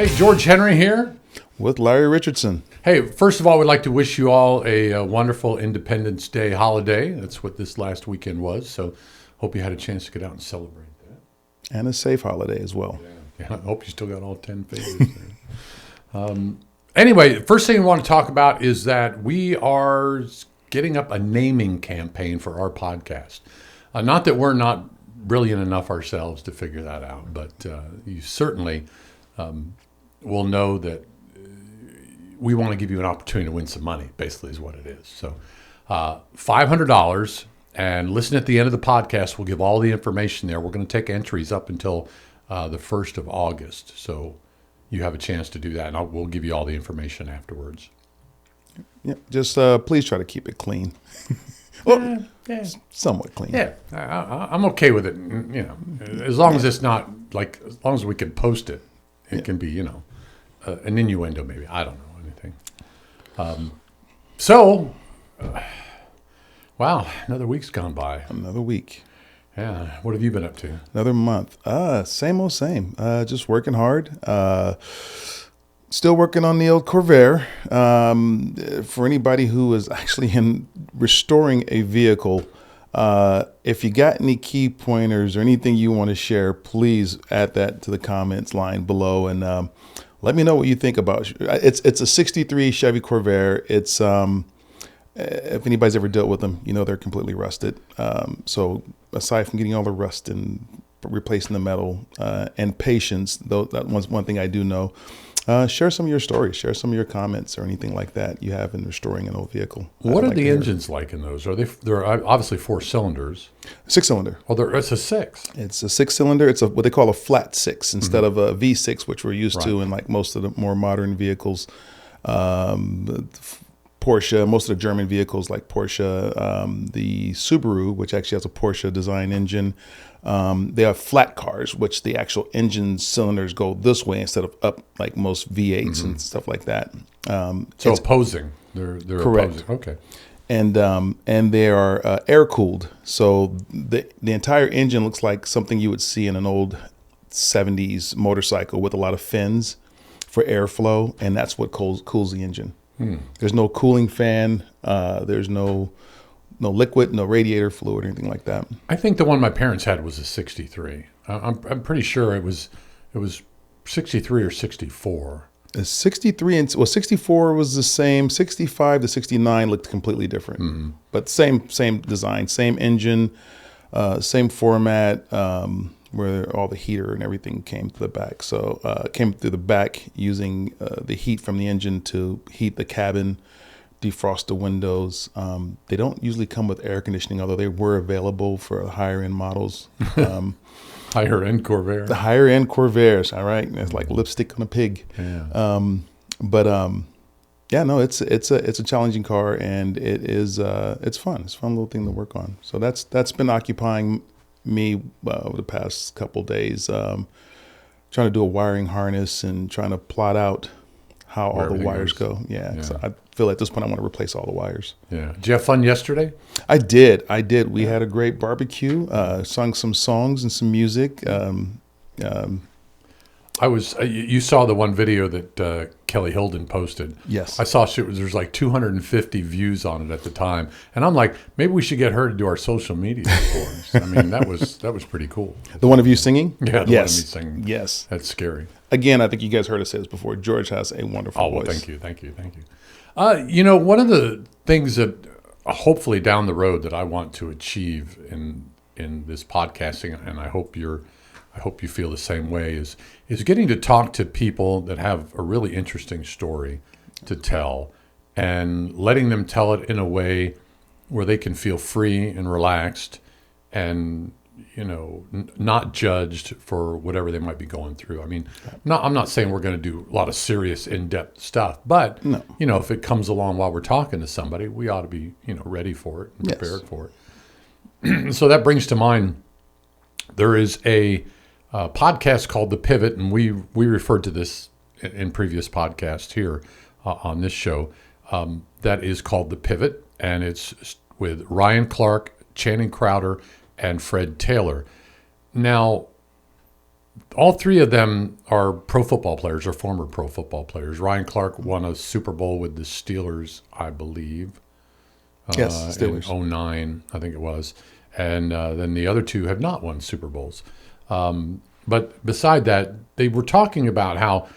Hey, George Henry here. With Larry Richardson. Hey, first of all, we'd like to wish you all a wonderful Independence Day holiday. That's what this last weekend was. So hope you had a chance to get out and celebrate that. And a safe holiday as well. Yeah, I hope you still got all 10 fingers there. Anyway, the first thing we want to talk about is that we are getting up a naming campaign for our podcast. Not that we're not brilliant enough ourselves to figure that out, but you certainly will know that we want to give you an opportunity to win some money, basically is what it is. So $500, and listen at the end of the podcast. We'll give all the information there. We're going to take entries up until the 1st of August. So you have a chance to do that, and we'll give you all the information afterwards. Yeah, just please try to keep it clean. Well, somewhat clean. Yeah, I'm okay with it. You know, as long as it's not like, as long as we can post it, it can be, you know, an innuendo maybe. I don't know anything. Wow, another week's gone by. Another week. Yeah, what have you been up to? Another month. Same old same. Just working hard. Still working on the old Corvair. For anybody who is actually in restoring a vehicle, if you got any key pointers or anything you want to share, please add that to the comments line below, and let me know what you think about it. It's a 63 Chevy Corvair. It's if anybody's ever dealt with them, you know they're completely rusted. So aside from getting all the rust and replacing the metal and patience, though that one's one thing I do know. Share some of your stories, share some of your comments or anything like that you have in restoring an old vehicle. What are the engines like in those? They're obviously 4 cylinders. 6-cylinder. Oh, it's a 6. It's a 6-cylinder. It's what they call a flat 6 instead of a V6, which we're used to in like most of the more modern vehicles. Porsche, most of the German vehicles like Porsche, the Subaru, which actually has a Porsche design engine. They have flat cars, which the actual engine cylinders go this way instead of up like most V8s and stuff like that. So opposing. They're correct. Opposing. Okay. And they are air cooled. So the entire engine looks like something you would see in an old 70s motorcycle with a lot of fins for airflow, and that's what cools the engine. There's no cooling fan. There's no liquid, no radiator fluid or anything like that. I think the one my parents had was a 63. I'm pretty sure it was 63 or 64. A 63 and 64 was the same. 65 to 69 looked completely different, but same design, same engine, same format. Where all the heater and everything came to the back. So it came through the back using the heat from the engine to heat the cabin, defrost the windows. They don't usually come with air conditioning, although they were available for higher end models. Higher end Corvair. The higher end Corvairs, all right? It's like lipstick on a pig. Yeah. Yeah, no, it's a challenging car, and it's fun. It's a fun little thing to work on. So that's been occupying me over the past couple days, trying to do a wiring harness and trying to plot out how all the wires go. Yeah. So I feel at this point I want to replace all the wires. Yeah. Did you have fun yesterday? I did. We had a great barbecue, sung some songs and some music. You saw the one video that Kelly Hilden posted. Yes. I saw there's like 250 views on it at the time. And I'm like, maybe we should get her to do our social media for us. I mean, that was pretty cool. The one of you singing? Yeah, the one of me singing. Yes. That's scary. Again, I think you guys heard us say this before. George has a wonderful voice. Thank you. You know, one of the things that hopefully down the road that I want to achieve in this podcasting, and I hope you feel the same way, is getting to talk to people that have a really interesting story to tell and letting them tell it in a way where they can feel free and relaxed and, you know, not judged for whatever they might be going through. I mean, I'm not saying we're going to do a lot of serious, in-depth stuff, but, you know, if it comes along while we're talking to somebody, we ought to be, you know, ready for it and prepared for it. So that brings to mind, there is a podcast called The Pivot, and we referred to this in previous podcasts here on this show. That is called The Pivot, and it's with Ryan Clark, Channing Crowder, and Fred Taylor. Now, all three of them are pro football players or former pro football players. Ryan Clark won a Super Bowl with the Steelers, I believe. Yes, Steelers. In '09, I think it was. And then the other two have not won Super Bowls. But beside that, they were talking about how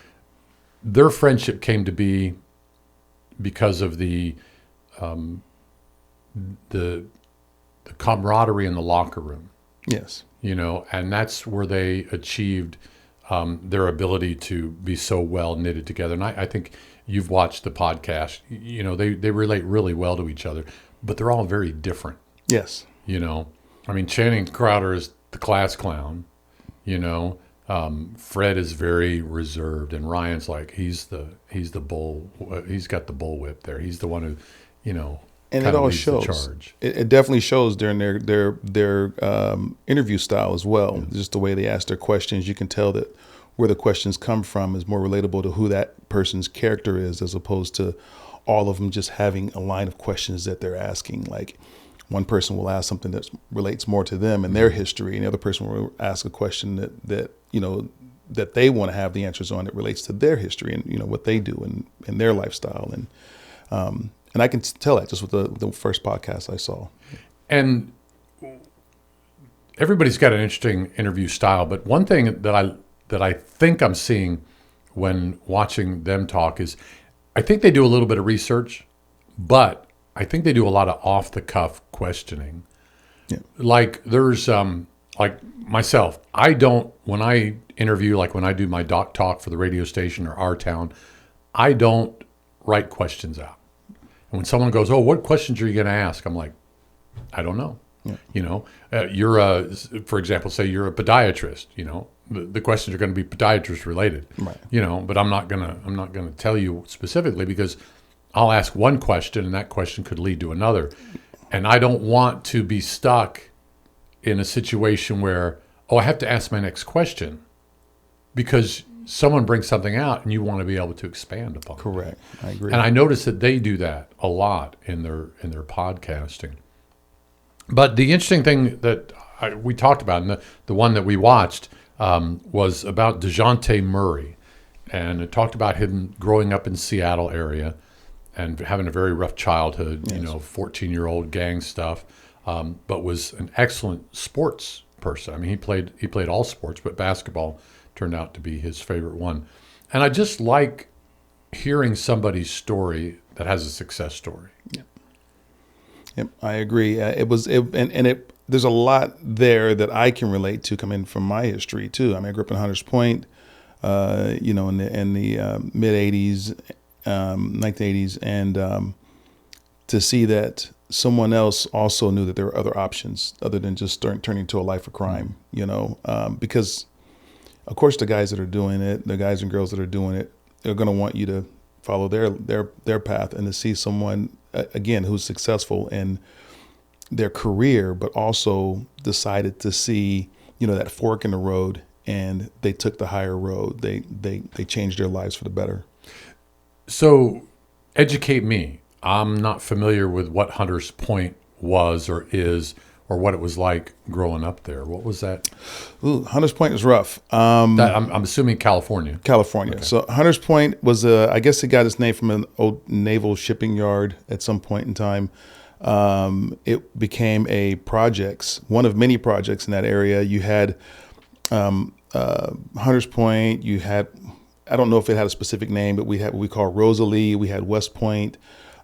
their friendship came to be because of the camaraderie in the locker room. Yes. And that's where they achieved their ability to be so well knitted together. And I think you've watched the podcast. They relate really well to each other, but they're all very different. Yes. I mean, Channing Crowder is the class clown. Fred is very reserved, and Ryan's like he's the bull. He's got the bullwhip there. He's the one who, and it all leads the shows. charge. It definitely shows during their interview style as well. Yeah. Just the way they ask their questions, you can tell that where the questions come from is more relatable to who that person's character is, as opposed to all of them just having a line of questions that they're asking. Like one person will ask something that relates more to them and their history, and the other person will ask a question that they want to have the answers on that relates to their history and what they do and their lifestyle. And I can tell that just with the first podcast I saw. And everybody's got an interesting interview style, but one thing that I think I'm seeing when watching them talk is I think they do a little bit of research, but I think they do a lot of off-the-cuff questioning. Yeah. Like there's like myself, when I interview, like when I do my doc talk for the radio station or Our Town, I don't write questions out. And when someone goes, "Oh, what questions are you going to ask?" I'm like, I don't know. Yeah. For example, say you're a podiatrist. The questions are going to be podiatrist related. Right. But I'm not gonna tell you specifically because I'll ask one question and that question could lead to another, and I don't want to be stuck in a situation where I have to ask my next question because someone brings something out and you want to be able to expand upon. Correct. I agree. And I notice that they do that a lot in their podcasting. But the interesting thing that we talked about, and the one that we watched, was about DeJounte Murray. And it talked about him growing up in Seattle area and having a very rough childhood, Yes. 14-year-old gang stuff, but was an excellent sports person. I mean, he played all sports, but basketball turned out to be his favorite one. And I just like hearing somebody's story that has a success story. Yep, I agree. There's a lot there that I can relate to coming from my history too. I mean, I grew up in Hunters Point, in the mid '80s, 1980s, and to see that someone else also knew that there were other options other than just turning to a life of crime. Because of course the guys that are doing it, the guys and girls that are doing it, they're going to want you to follow their path, and to see someone again who's successful in their career, but also decided to see that fork in the road, and they took the higher road. They changed their lives for the better. So, educate me. I'm not familiar with what Hunters Point was or is, or what it was like growing up there. What was that? Ooh, Hunters Point is rough. I'm assuming California. California. Okay. So Hunters Point was I guess it got its name from an old naval shipping yard at some point in time. It became one of many projects in that area. You had Hunters Point. You had, I don't know if it had a specific name, but we had what we call Rosalie. We had West Point,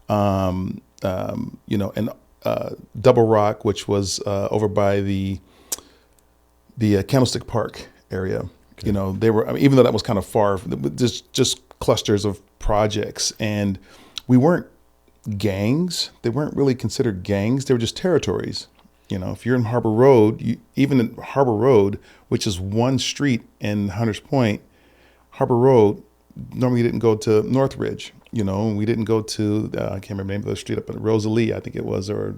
and Double Rock, which was over by the Candlestick Park area. Okay. They were, even though that was kind of far, just clusters of projects, and we weren't gangs. They weren't really considered gangs. They were just territories. If you're in Harbor Road, even in Harbor Road, which is one street in Hunters Point, Harbor Road normally didn't go to Northridge. We didn't go to, I can't remember the name of the street up in Rosalie, I think it was, or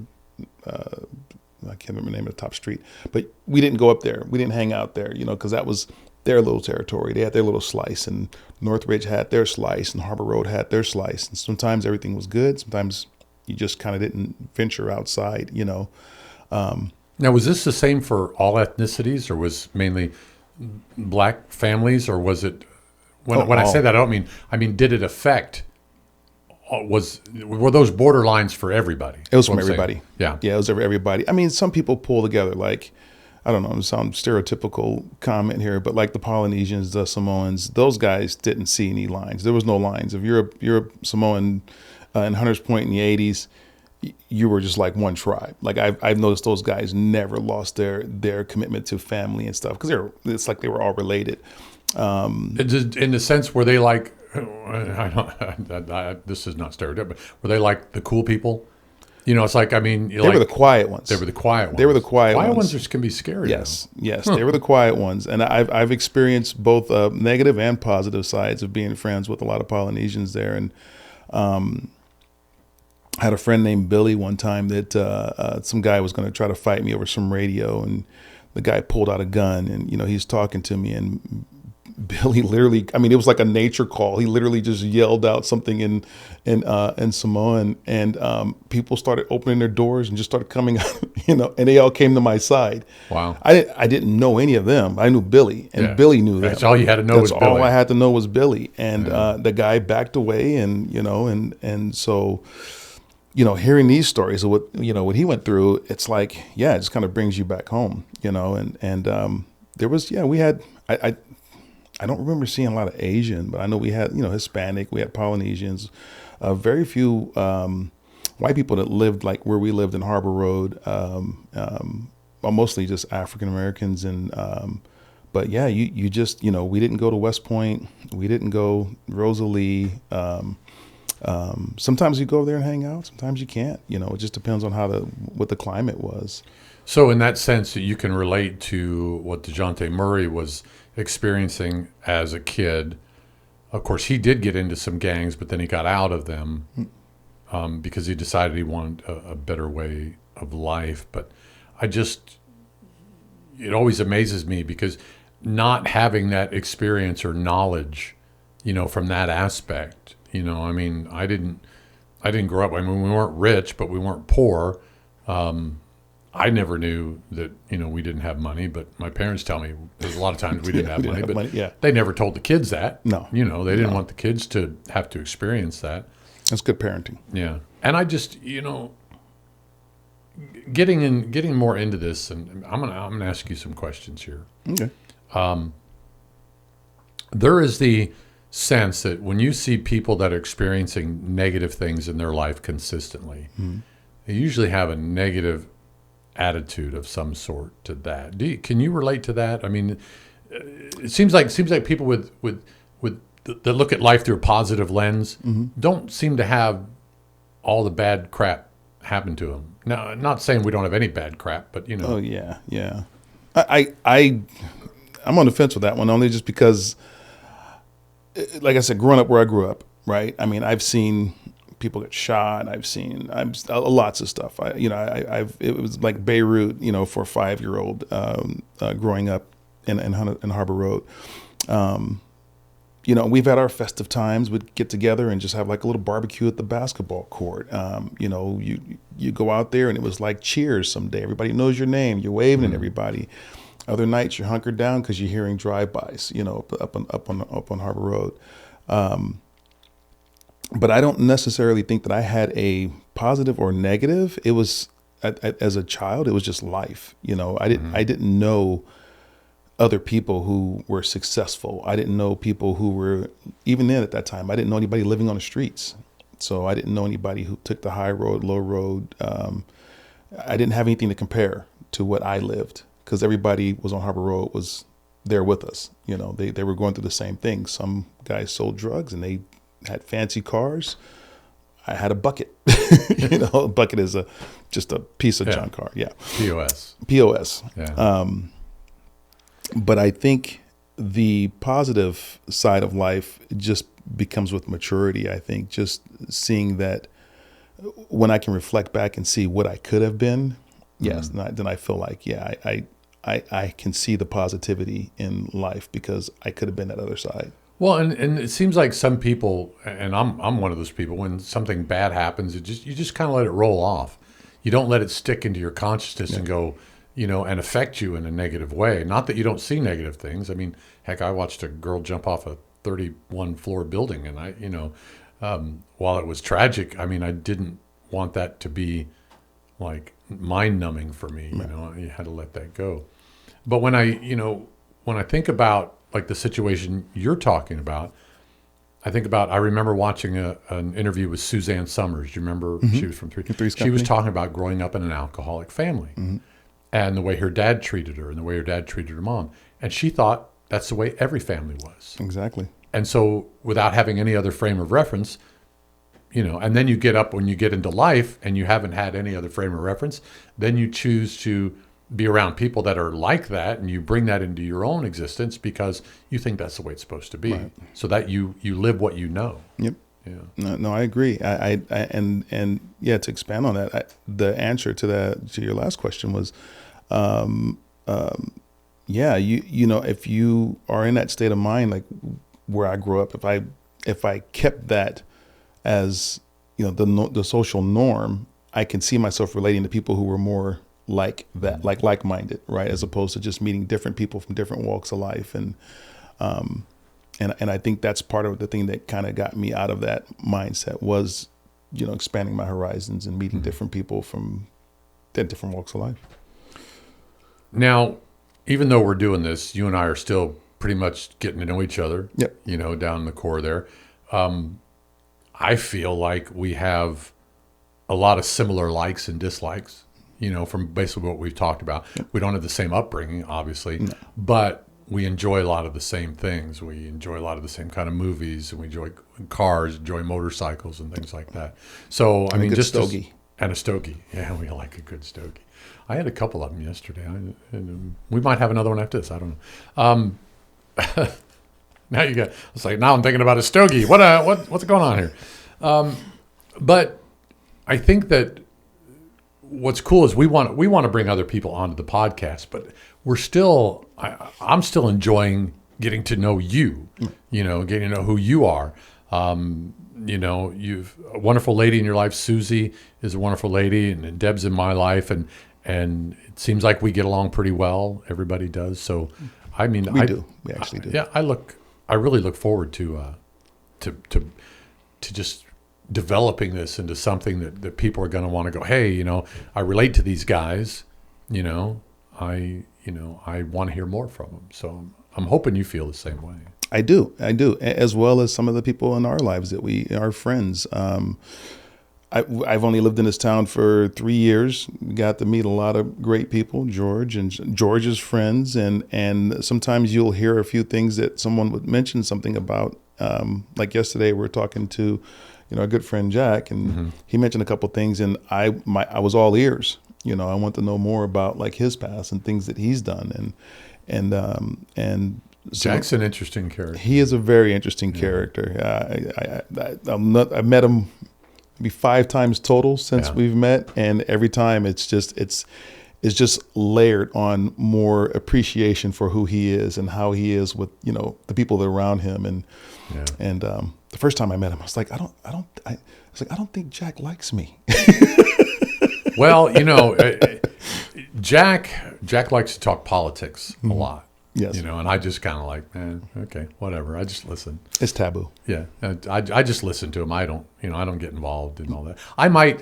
I can't remember the name of the top street. But we didn't go up there. We didn't hang out there, because that was their little territory. They had their little slice, and Northridge had their slice, and Harbor Road had their slice. And sometimes everything was good. Sometimes you just kind of didn't venture outside, Now, was this the same for all ethnicities, or was mainly black families, or was it? Oh, When I say oh. that, I mean, did it affect? Were those borderlines for everybody? It was That's what from I'm saying. everybody. Yeah. Yeah, it was everybody. I mean, some people pull together, like, I don't know, some stereotypical comment here, but like the Polynesians, the Samoans, those guys didn't see any lines. There was no lines. If you're a Samoan in Hunters Point in the 80s, you were just like one tribe. Like I've noticed those guys never lost their commitment to family and stuff, because it's like they were all related. In the sense, were they like? I don't. This is not stereotype, but were they like the cool people? You know, it's like, I mean, They were the quiet ones. They were the quiet ones. They were the quiet ones. Can be scary. Yes, yes, they were the quiet ones, and I've experienced both negative and positive sides of being friends with a lot of Polynesians there. And I had a friend named Billy one time that some guy was going to try to fight me over some radio, and the guy pulled out a gun, and he's talking to me, and Billy literally, I mean, it was like a nature call. He literally just yelled out something in Samoan, and people started opening their doors and just started coming out, and they all came to my side. Wow. I didn't know any of them. I knew Billy, and Yeah. Billy knew them. That's all you had to know was That's Billy. all I had to know was Billy, and the guy backed away, and and so. Hearing these stories of what he went through, it's like, yeah, it just kind of brings you back home, and there was, we had, I don't remember seeing a lot of Asian, but I know we had, Hispanic, we had Polynesians, very few white people that lived like where we lived in Harbor Road, mostly just African Americans. And but yeah, you just, we didn't go to West Point, we didn't go Rosalie. Sometimes you go over there and hang out, sometimes you can't. It just depends on what the climate was. So in that sense, you can relate to what DeJounte Murray was experiencing as a kid. Of course, he did get into some gangs, but then he got out of them because he decided he wanted a better way of life. But it always amazes me, because not having that experience or knowledge, from that aspect, I mean, I didn't grow up. I mean, we weren't rich, but we weren't poor. I never knew that, we didn't have money, but my parents tell me there's a lot of times we didn't have money, but Yeah, they never told the kids that. No. They didn't want the kids to have to experience that. that's good parenting. Yeah. And I just, getting more into this, and I'm gonna ask you some questions here. Okay. There is the sense that when you see people that are experiencing negative things in their life consistently, they usually have a negative attitude of some sort to that. Can you relate to that? I mean, it seems like people with that look at life through a positive lens don't seem to have all the bad crap happen to them. Now, I'm not saying we don't have any bad crap, but Oh yeah, yeah. I'm on the fence with that one, only just because, like I said, growing up where I grew up, right? I mean, I've seen people get shot. I've seen lots of stuff. It was like Beirut, for a 5-year-old growing up in Harbor Road. We've had our festive times. We'd get together and just have like a little barbecue at the basketball court. You go out there and it was like cheers someday. Everybody knows your name. You're waving at everybody. Other nights you're hunkered down because you're hearing drive-bys, up on Harbor Road. But I don't necessarily think that I had a positive or negative. It was, as a child, it was just life. I didn't know other people who were successful. I didn't know people who were, even then at that time, I didn't know anybody living on the streets. So I didn't know anybody who took the high road, low road. I didn't have anything to compare to what I lived, because everybody was on Harbor Road, was there with us. They were going through the same thing. Some guys sold drugs and they had fancy cars. I had a bucket. A bucket is just a piece of junk car. Yeah. POS. Yeah. But I think the positive side of life just becomes with maturity. I think just seeing that when I can reflect back and see what I could have been, yes, then I feel like, yeah, I can see the positivity in life because I could have been that other side. Well, and it seems like some people, and I'm one of those people, when something bad happens, you just kind of let it roll off. You don't let it stick into your consciousness and go, and affect you in a negative way. Not that you don't see negative things. I mean, heck, I watched a girl jump off a 31 floor building, and while it was tragic, I mean, I didn't want that to be like mind numbing for me. You had to let that go. But when I think about like the situation you're talking about, I remember watching an interview with Suzanne Summers. Do you remember? She was from Three's She was Company. talking about growing up in an alcoholic family and the way her dad treated her and the way her dad treated her mom. And she thought that's the way every family was. Exactly. And so without having any other frame of reference, and then you get up when you get into life and you haven't had any other frame of reference, then you choose to be around people that are like that, and you bring that into your own existence because you think that's the way it's supposed to be. Right. So that you live what you know. Yep. Yeah. No, I agree. And yeah, to expand on that, the answer to your last question was, yeah, if you are in that state of mind, like where I grew up, if I kept that as the social norm, I can see myself relating to people who were more like that, like-minded, right? As opposed to just meeting different people from different walks of life. And I think that's part of the thing that kind of got me out of that mindset was, expanding my horizons and meeting different people from different walks of life. Now, even though we're doing this, you and I are still pretty much getting to know each other, Yep. Down in the core there. I feel like we have a lot of similar likes and dislikes, from basically what we've talked about. We don't have the same upbringing, obviously, but we enjoy a lot of the same things. We enjoy a lot of the same kind of movies, and we enjoy cars, enjoy motorcycles and things like that. So, I mean, a good just stogie. And a stogie. Yeah, we like a good stogie. I had a couple of them yesterday. We might have another one after this. I don't know. Now now I'm thinking about a stogie. What's going on here? But I think that what's cool is we want to bring other people onto the podcast, but I'm still enjoying getting to know you, getting to know who you are. You've a wonderful lady in your life. Susie is a wonderful lady, and Deb's in my life, and it seems like we get along pretty well. Everybody does. So, I mean, we do. We actually do. Yeah, I really look forward to just developing this into something that people are going to want to go, hey, I relate to these guys, I want to hear more from them. So I'm hoping you feel the same way. I do, as well as some of the people in our lives that we are friends. I've only lived in this town for 3 years. Got to meet a lot of great people, George and George's friends, and sometimes you'll hear a few things that someone would mention something about. Like yesterday, we were talking to, our good friend Jack, and he mentioned a couple of things, and I was all ears. I want to know more about like his past and things that he's done, and. So Jack's an interesting character. He is a very interesting character. I've met him maybe 5 times total since we've met, and every time it's just layered on more appreciation for who he is and how he is with the people that are around him. And the first time I met him, I was like, I don't think Jack likes me. Well, Jack likes to talk politics a lot. Yes. And I just kind of like, okay, whatever. I just listen. It's taboo. Yeah. I just listen to him. I don't get involved in all that. I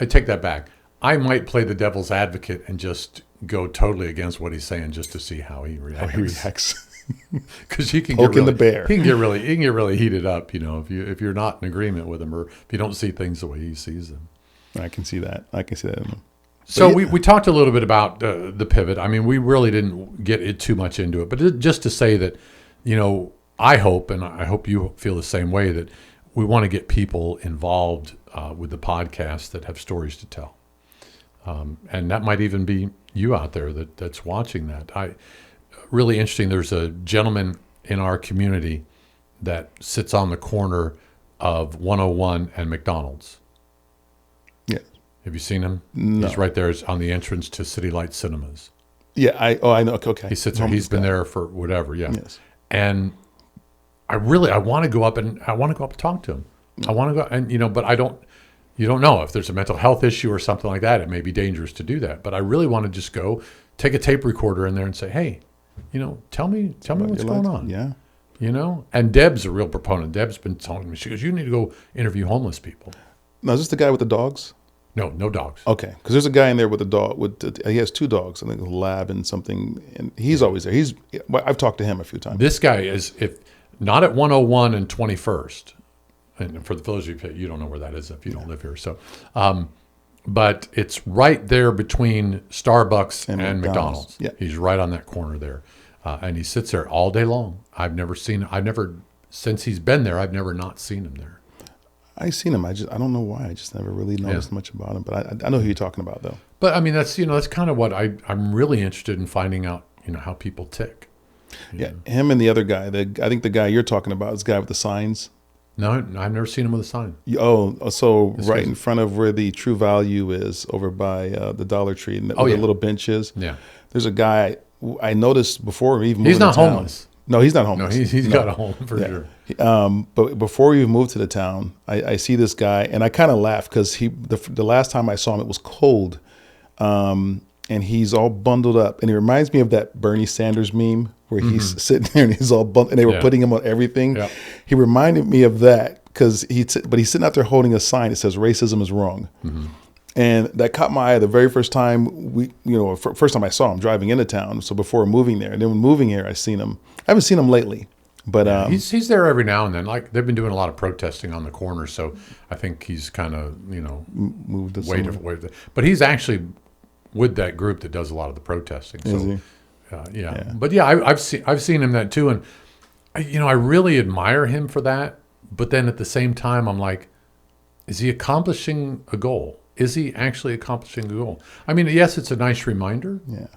take that back. I might play the devil's advocate and just go totally against what he's saying just to see how he reacts. Because he can Poking the bear. He can get really heated up, if you're not in agreement with him or if you don't see things the way he sees them. I can see that. in him. So we talked a little bit about the pivot. I mean, we really didn't get too much into it, but just to say that, I hope, and I hope you feel the same way, that we want to get people involved with the podcast that have stories to tell. And that might even be you out there that's watching that. Really interesting. There's a gentleman in our community that sits on the corner of 101 and McDonald's. Yeah. Have you seen him? No. He's right there on the entrance to City Light Cinemas. Yeah, I know. Okay. He sits there. He's been there for whatever. Yeah. Yes. And I want to go up and talk to him. I want to go and but you don't know if there's a mental health issue or something like that. It may be dangerous to do that. But I really want to just go take a tape recorder in there and say, hey, tell me what's going on. Yeah. And Deb's a real proponent. Deb's been telling me, she goes, you need to go interview homeless people. Now, is this the guy with the dogs? No dogs. Okay, because there's a guy in there with a dog. He has 2 dogs. I think a lab and something, and he's always there. I've talked to him a few times. This guy is, if not at 101 and 21st, and for the those of you don't know where that is if you don't live here. So, but it's right there between Starbucks and McDonald's. Yeah. He's right on that corner there, and he sits there all day long. Since he's been there, I've never not seen him there. I've seen him. I don't know why. I just never really noticed much about him. But I know who you're talking about, though. But I mean, that's kind of what I'm really interested in finding out. How people tick. Yeah, him and the other guy. I think the guy you're talking about is the guy with the signs. No, I've never seen him with a sign. So right in front of where the True Value is, over by the Dollar Tree, and where the little bench is. Yeah, there's a guy I noticed before we even moved He's not to town. homeless. No, he's not homeless. No, he's got a home for sure. But before we moved to the town, I see this guy, and I kind of laughed because the last time I saw him, it was cold, and he's all bundled up, and he reminds me of that Bernie Sanders meme where he's sitting there and he's all bundled, and they were putting him on everything. Yeah. He reminded me of that because he's sitting out there holding a sign that says "Racism is wrong." Mm-hmm. And that caught my eye the very first time first time I saw him driving into town. So before moving there, and then when moving here, I haven't seen him lately, but he's there every now and then. Like they've been doing a lot of protesting on the corner, so I think he's kind of moved way. But he's actually with that group that does a lot of the protesting. So, is he? Yeah. But yeah, I've seen him that too, and I really admire him for that. But then at the same time, I'm like, is he accomplishing a goal? Is he actually accomplishing a goal? I mean, yes, it's a nice reminder. Yeah.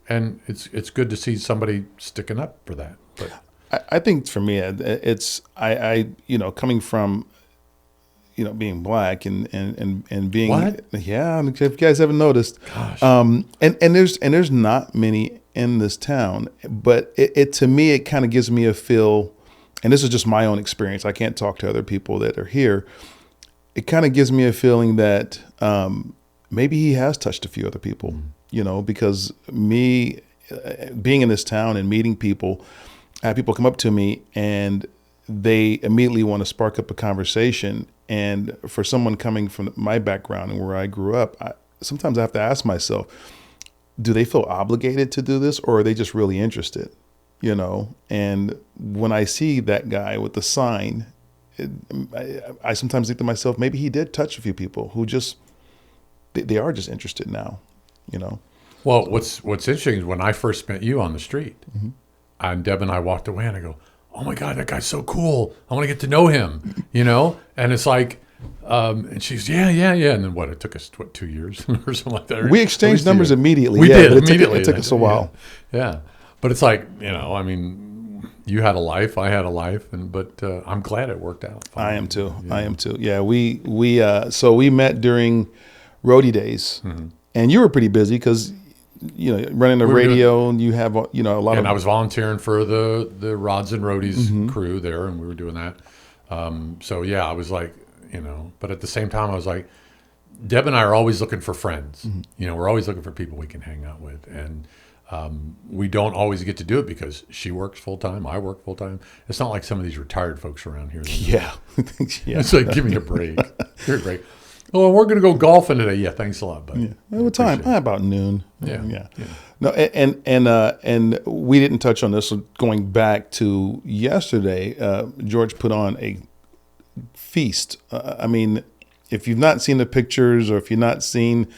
And it's good to see somebody sticking up for that. But I think for me, it's I coming from being black and being what? Yeah, if you guys haven't noticed, gosh, and there's not many in this town, but it to me it kind of gives me a feel, and this is just my own experience. I can't talk to other people that are here. It kind of gives me a feeling that maybe he has touched a few other people, because me being in this town and meeting people, I have people come up to me and they immediately want to spark up a conversation. And for someone coming from my background and where I grew up, sometimes I have to ask myself, do they feel obligated to do this, or are they just really interested? And when I see that guy with the sign, I sometimes think to myself, maybe he did touch a few people who just, they are just interested now, Well, what's interesting is when I first met you on the street, and Deb and I walked away, and I go, oh my God, that guy's so cool. I want to get to know him, And it's like, and she's, yeah. And then it took us, 2 years or something like that? We exchanged numbers immediately. We did, but immediately. It took us a while. Yeah. But it's like, I mean, you had a life, I had a life, but I'm glad it worked out. I am too. Yeah, so we met during Roadie days, and you were pretty busy because running the radio, and you have a lot of. And I was volunteering for the Rods and Roadies crew there, and we were doing that. So yeah, I was like, but at the same time, I was like, Deb and I are always looking for friends. We're always looking for people we can hang out with, and. We don't always get to do it because she works full time, I work full time. It's not like some of these retired folks around here. Yeah. It's like, give me a break. Give me a break. Oh, we're going to go golfing today. Yeah, thanks a lot, buddy. Yeah. What time? About noon. Yeah. No, and we didn't touch on this. So going back to yesterday, George put on a feast. I mean, if you've not seen the pictures, or if you've not seen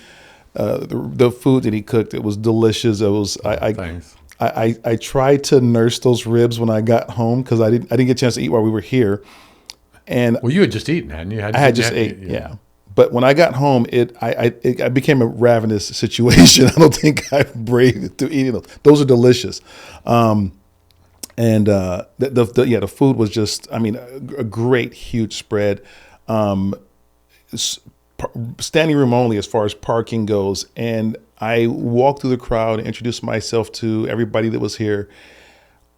the food that he cooked, it was delicious. It was I tried to nurse those ribs when I got home because I didn't get a chance to eat while we were here. And you had just eaten, hadn't you? I had just ate, yeah. But when I got home, it became a ravenous situation. I don't think I braved to eating those. Those are delicious. The food was just, I mean, a great huge spread. Standing room only as far as parking goes. And I walked through the crowd and introduced myself to everybody that was here.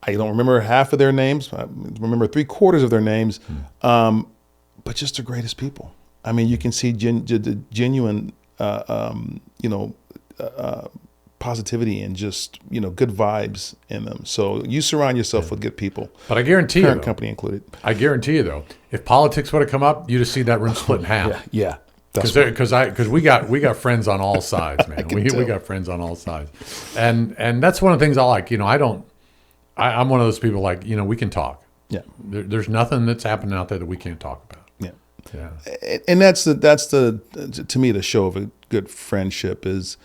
I don't remember half of their names. I remember 3/4 of their names, but just the greatest people. I mean, you can see genuine, positivity and just, good vibes in them. So you surround yourself with good people, But I guarantee you, parent though, company included. I guarantee you, though, if politics would have come up, you'd have seen that room split in half. Yeah. That's right. Because we got friends on all sides, man. We got friends on all sides, and that's one of the things I like. I'm one of those people like we can talk. Yeah. There's nothing that's happening out there that we can't talk about. Yeah. Yeah. And that's to me, the show of a good friendship is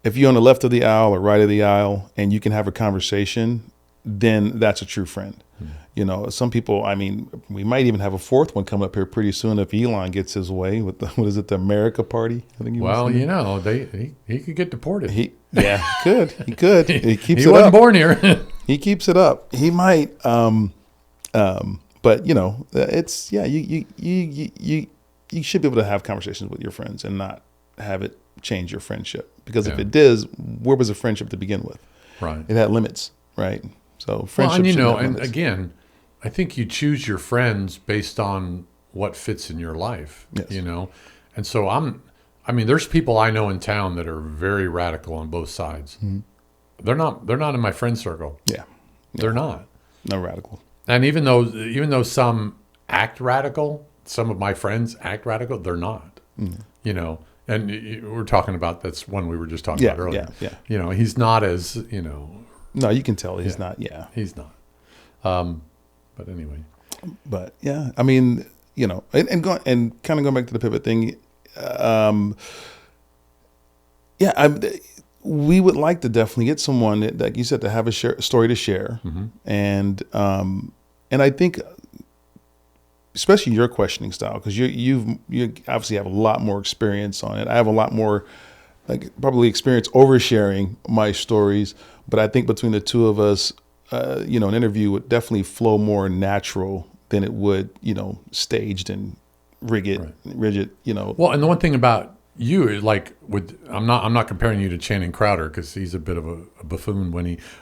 if you're on the left of the aisle or right of the aisle and you can have a conversation, then that's a true friend. Some people, we might even have a fourth one coming up here pretty soon if Elon gets his way with the America Party? I think he could get deported. He could. He could. He keeps he it wasn't up. born here. He keeps it up. He might. But it's you should be able to have conversations with your friends and not have it change your friendship. Because if it does, where was the friendship to begin with? Right. It had limits, right? So friendship. And again, I think you choose your friends based on what fits in your life. Yes. And so there's people I know in town that are very radical on both sides. Mm-hmm. They're not in my friend circle. Yeah. They're not. No radical. And even though some act radical, some of my friends act radical, they're not. Mm-hmm. And we're talking about that's one we were just talking about earlier. Yeah. He's not as No, you can tell he's not. Yeah, he's not. But anyway. But yeah, and kind of going back to the pivot thing. We would like to definitely get someone that, like you said, to have a story to share, mm-hmm. and I think, especially your questioning style, because you obviously have a lot more experience on it. I have a lot more, probably experience oversharing my stories, but I think between the two of us, an interview would definitely flow more natural than it would, staged and rigid. Well, and the one thing about you is I'm not comparing you to Channing Crowder because he's a bit of a buffoon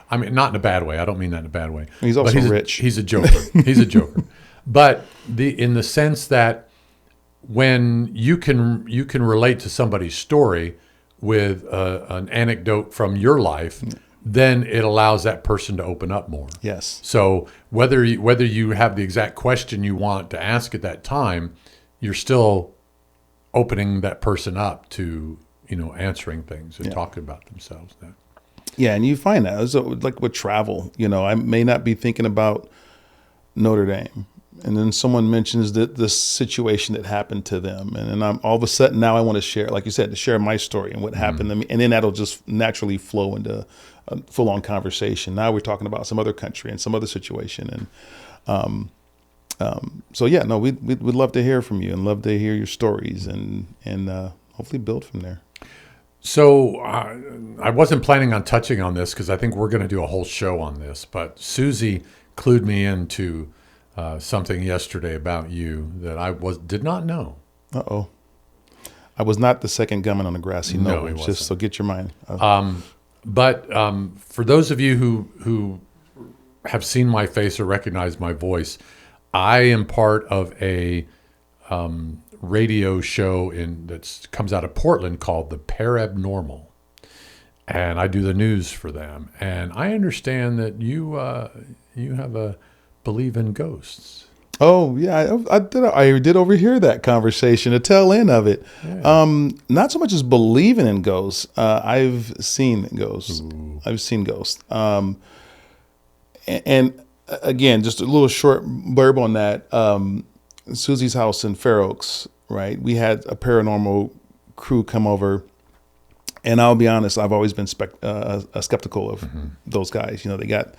not in a bad way. I don't mean that in a bad way. He's also rich. He's a joker. He's a joker. But in the sense that when you can relate to somebody's story with an anecdote from your life, then it allows that person to open up more. Yes. So whether you have the exact question you want to ask at that time, you're still opening that person up to answering things and talking about themselves. Yeah, and you find that so like with travel. I may not be thinking about Notre Dame, and then someone mentions the situation that happened to them, and then I'm all of a sudden now I want to share, like you said, to share my story and what happened to me, and then that'll just naturally flow into a full-on conversation. Now we're talking about some other country and some other situation, and we'd love to hear from you and love to hear your stories and hopefully build from there. So I wasn't planning on touching on this because I think we're going to do a whole show on this, but Susie clued me into something yesterday about you that I did not know. Uh-oh. I was not the second gunman on the grassy knoll. No, just so get your mind. But for those of you who have seen my face or recognize my voice, I am part of a radio show that comes out of Portland called the Parabnormal, and I do the news for them. And I understand that you have a believe in ghosts. Oh yeah, I did overhear that conversation, the tail end of it. Yeah. Not so much as believing in ghosts. I've seen ghosts. Ooh. I've seen ghosts. And again, just a little short blurb on that. Susie's house in Fair Oaks, right? We had a paranormal crew come over, and I'll be honest, I've always been skeptical of those guys. They got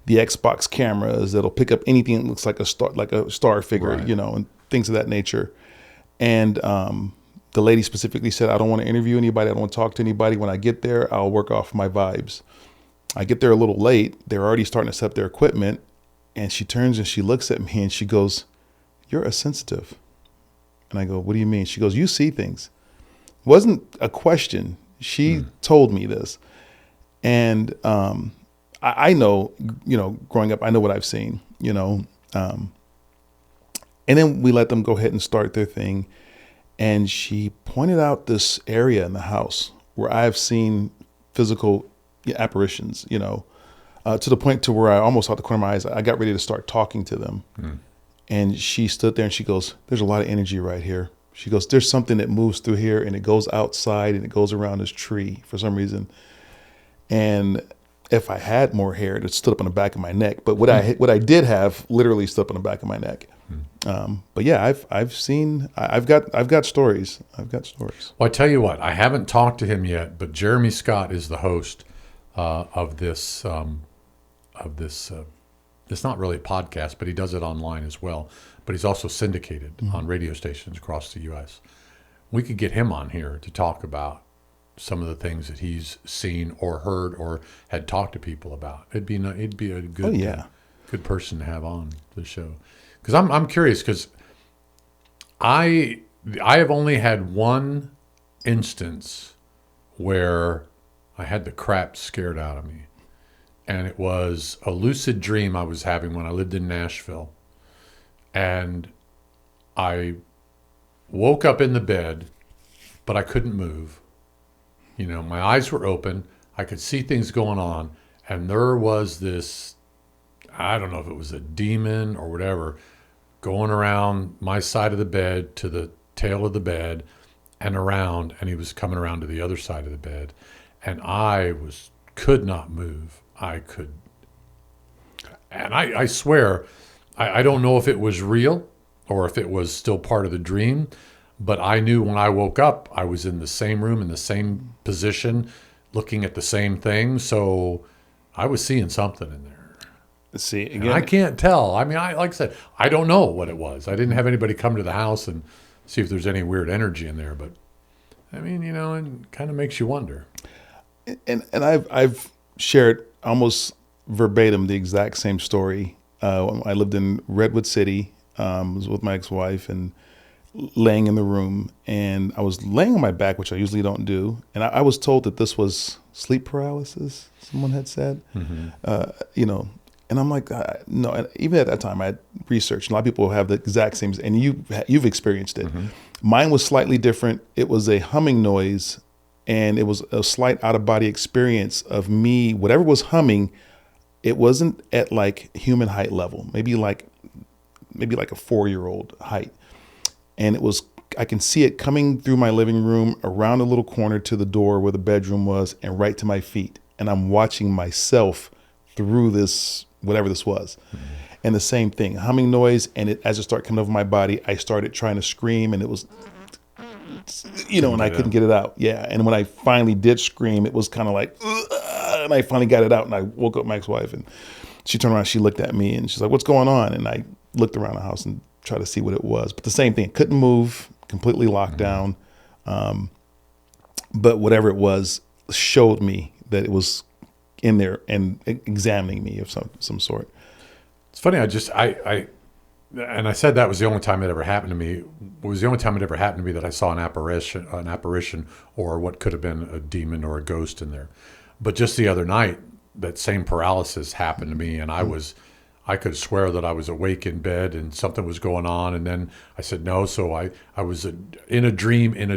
the Xbox cameras that'll pick up anything that looks like a star figure, right. And things of that nature. And the lady specifically said, I don't want to interview anybody. I don't want to talk to anybody. When I get there, I'll work off my vibes. I get there a little late. They're already starting to set up their equipment. And she turns and she looks at me and she goes, "You're a sensitive." And I go, "What do you mean?" She goes, "You see things." It wasn't a question. She told me this. And I know, growing up, I know what I've seen, and then we let them go ahead and start their thing. And she pointed out this area in the house where I've seen physical apparitions, to the point to where I almost out the corner of my eyes, I got ready to start talking to them. And she stood there and she goes, "There's a lot of energy right here." She goes, "There's something that moves through here and it goes outside and it goes around this tree for some reason." And if I had more hair, it stood up on the back of my neck. But what I did have literally stood up on the back of my neck. But yeah, I've got stories. I've got stories. Well, I tell you what, I haven't talked to him yet, but Jeremy Scott is the host of this. It's not really a podcast, but he does it online as well. But he's also syndicated on radio stations across the U.S. We could get him on here to talk about some of the things that he's seen or heard or had talked to people about. It'd be a good good person to have on the show. Because I'm curious, because I have only had one instance where I had the crap scared out of me. And it was a lucid dream I was having when I lived in Nashville. And I woke up in the bed, but I couldn't move. My eyes were open. I could see things going on. And there was this, I don't know if it was a demon or whatever, going around my side of the bed to the tail of the bed and around. And he was coming around to the other side of the bed. And I could not move. I swear, I don't know if it was real or if it was still part of the dream, but I knew when I woke up, I was in the same room, in the same position, looking at the same thing. So I was seeing something in there. See, again, and I can't tell. I mean, like I said, I don't know what it was. I didn't have anybody come to the house and see if there's any weird energy in there, but I mean, it kind of makes you wonder. And I've shared almost verbatim the exact same story. I lived in Redwood City, was with my ex-wife and laying in the room, and I was laying on my back, which I usually don't do. And I was told that this was sleep paralysis, someone had said, and I'm like, no, and even at that time I had researched. A lot of people have the exact same, and you've experienced it. Mine was slightly different. It was a humming noise. And it was a slight out-of-body experience of me, whatever was humming, it wasn't at like human height level, maybe like a 4-year-old height. And I can see it coming through my living room, around a little corner to the door where the bedroom was, and right to my feet. And I'm watching myself through this, whatever this was. And the same thing, humming noise. And as it started coming over my body, I started trying to scream, and it was... and I couldn't get it out. Yeah. And when I finally did scream, it was kind of like, and I finally got it out, and I woke up my ex-wife, and she turned around, she looked at me, and she's like, "What's going on?" And I looked around the house and tried to see what it was. But the same thing, couldn't move, completely locked down. But whatever it was showed me that it was in there and examining me of some sort. It's funny. And I said that was the only time it ever happened to me. It was the only time it ever happened to me that I saw an apparition or what could have been a demon or a ghost in there. But just the other night, that same paralysis happened to me, and I could swear that I was awake in bed and something was going on. And then I said no, so I was in a dream, and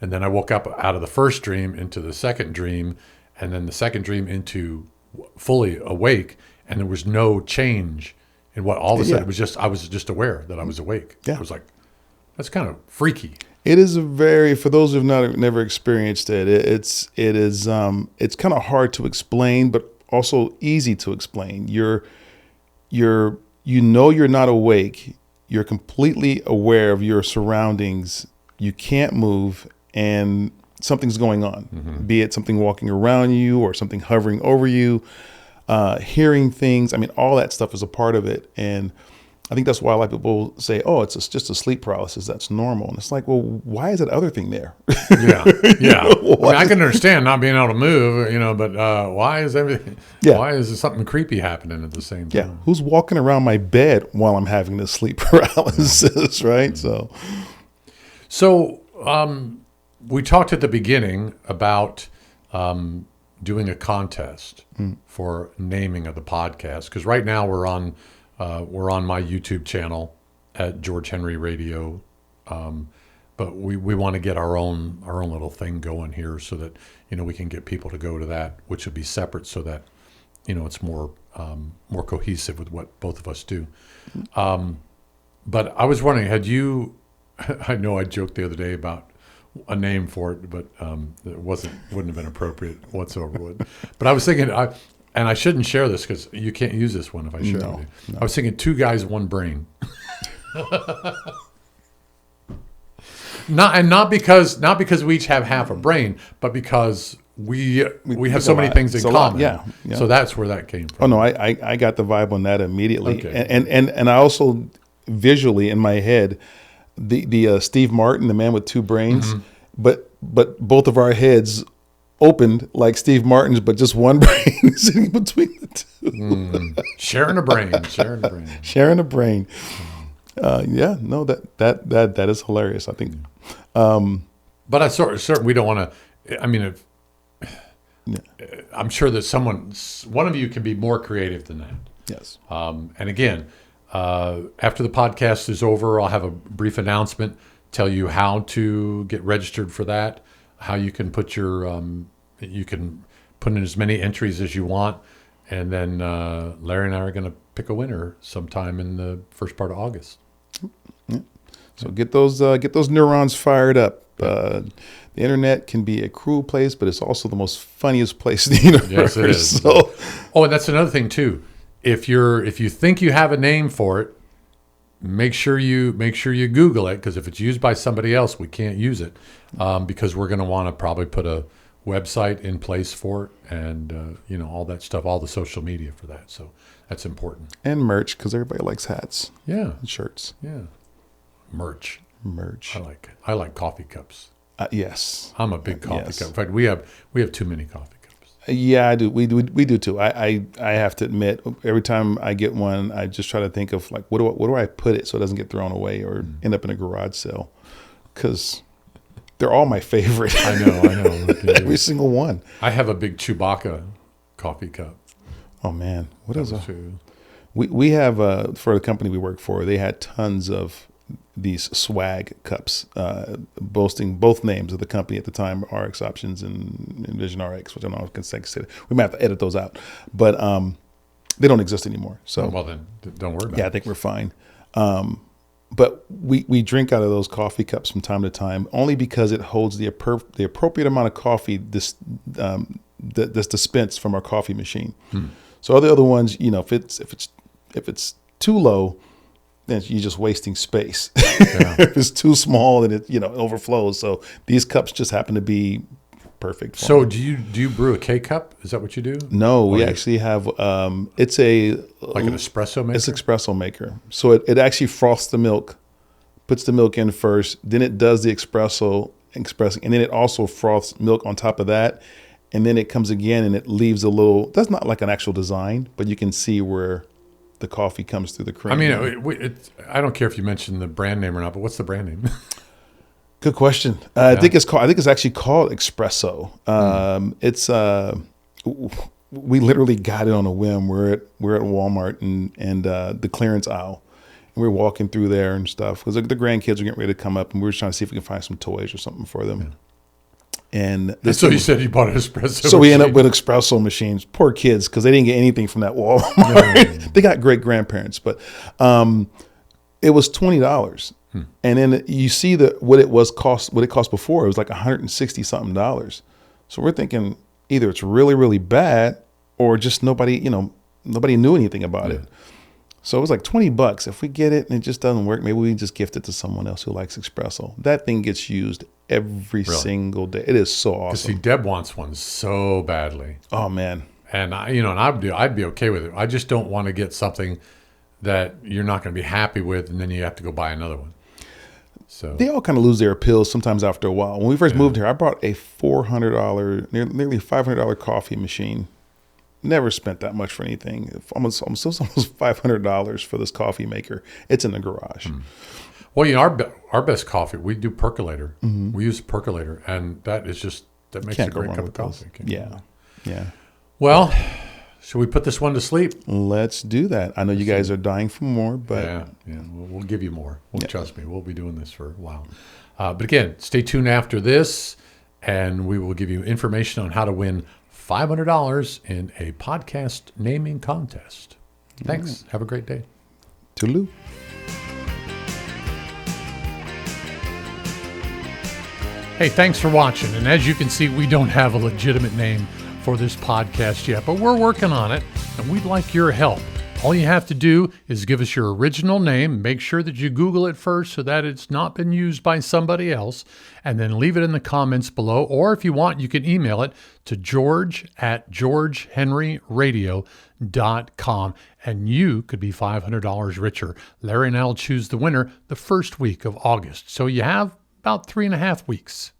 then I woke up out of the first dream into the second dream, and then the second dream into fully awake, and there was no change. And all of a sudden, I was just aware that I was awake. Yeah. I was like, that's kind of freaky. It is for those who've never experienced it, it's kind of hard to explain, but also easy to explain. You're not awake. You're completely aware of your surroundings. You can't move, and something's going on, be it something walking around you or something hovering over you. Hearing things. I mean, all that stuff is a part of it. And I think that's why a lot of people say, "Oh, it's just a sleep paralysis. That's normal." And it's like, well, why is that other thing there? Yeah. I can understand not being able to move, but why is everything? Yeah. Why is something creepy happening at the same time? Yeah. Who's walking around my bed while I'm having this sleep paralysis, right? So, we talked at the beginning about doing a contest for naming of the podcast, because right now we're on my YouTube channel at George Henry Radio. but we want to get our own little thing going here so that we can get people to go to that, which would be separate, so that it's more cohesive with what both of us do. But I was wondering, had you? I know I joked the other day about a name for it, but it wouldn't have been appropriate whatsoever. But I was thinking, and I shouldn't share this because you can't use this one if I share it with you. No. I was thinking 2 guys, 1 brain. Not because we each have half a brain, but because we have so many things in common. Yeah. So that's where that came from. Oh no, I got the vibe on that immediately. Okay. And I also visually in my head the Steve Martin, the man with 2 brains, but both of our heads opened like Steve Martin's, but just 1 brain sitting between the 2. Sharing a brain. Sharing a brain. Yeah, no, that is hilarious, I think. But I certainly we don't want to. I mean, I'm sure that one of you can be more creative than that. Yes. And again, after the podcast is over, I'll have a brief announcement, tell you how to get registered for that, how you can put you can put in as many entries as you want, and then Larry and I are going to pick a winner sometime in the first part of August. Yeah. So get those neurons fired up. The internet can be a cruel place, but it's also the most funniest place in the universe. Yes, it is. So, and that's another thing too. If you think you have a name for it, make sure you Google it, because if it's used by somebody else, we can't use it, because we're going to want to probably put a website in place for it, and all that stuff, all the social media for that. So that's important. and merch, because everybody likes hats Yeah, and shirts. yeah. Merch. Merch. I like coffee cups. Yes. I'm a big coffee Yes. cup. In fact, we have too many coffee cups. Yeah, I do. We do too. I have to admit, every time I get one, I just try to think of like, what do I put it so it doesn't get thrown away or end up in a garage sale, because they're all my favorite. I know. Every single one. I have a big Chewbacca coffee cup. Oh man, what is that? Too. We have for the company we work for, they had tons of these swag cups, boasting both names of the company at the time, RX Options and Envision RX, which I don't know if I can say. We might have to edit those out, but they don't exist anymore. So Well, then don't worry about yeah, I it. think we're fine. But we drink out of those coffee cups from time to time, only because it holds the appropriate amount of coffee that's dispensed from our coffee machine. So the other ones, if it's too low, then you're just wasting space. Yeah. If it's too small, then it overflows. So these cups just happen to be perfect. For So them. do you brew a K cup? Is that what you do? No, we you- actually have it's a Like an espresso maker? It's an espresso maker. So it actually froths the milk, puts the milk in first, then it does the espresso, and then it also froths milk on top of that. And then it comes again and it leaves a little, that's not like an actual design, but you can see where the coffee comes through the cream. I mean, I don't care if you mention the brand name or not, but what's the brand name? Good question. I think it's actually called espresso. It's we literally got it on a whim. We're at Walmart and the clearance aisle, and we're walking through there and stuff because the grandkids are getting ready to come up, and we were trying to see if we can find some toys or something for them. Yeah. And So you said you bought an espresso so we end up machine. with espresso machines. Poor kids, because they didn't get anything from that Walmart. They got great grandparents, but it was $20. And then you see what it cost before. It was like $160 something. So we're thinking either it's really, really bad or just nobody knew anything about it. So it was like $20. If we get it and it just doesn't work, maybe we just gift it to someone else who likes espresso. That thing gets used every single day. It is so awesome. See, Deb wants one so badly, Oh man. and I'd be okay with it. I just don't want to get something that you're not going to be happy with, and then you have to go buy another one. So They all kind of lose their appeal sometimes after a while. When we first moved here, I bought a $400, nearly $500 coffee machine. Never spent that much for anything. Almost $500 for this coffee maker. It's in the garage. Well, our best coffee, we do percolator. We use a percolator, and that makes Can't a go great wrong cup with of those. coffee. Yeah. Well, Should we put this one to sleep? Let's do that. I know you guys are dying for more, but Yeah, we'll give you more. Trust me, we'll be doing this for a while. But again, stay tuned after this, and we will give you information on how to win $500 in a podcast naming contest. Thanks. Have a great day. Toodaloo. Hey, thanks for watching. And as you can see, we don't have a legitimate name for this podcast yet, but we're working on it, and we'd like your help. All you have to do is give us your original name, make sure that you Google it first so that it's not been used by somebody else, and then leave it in the comments below. Or if you want, you can email it to george@georgehenryradio.com, and you could be $500 richer. Larry and I will choose the winner the first week of August. So you have about 3.5 weeks.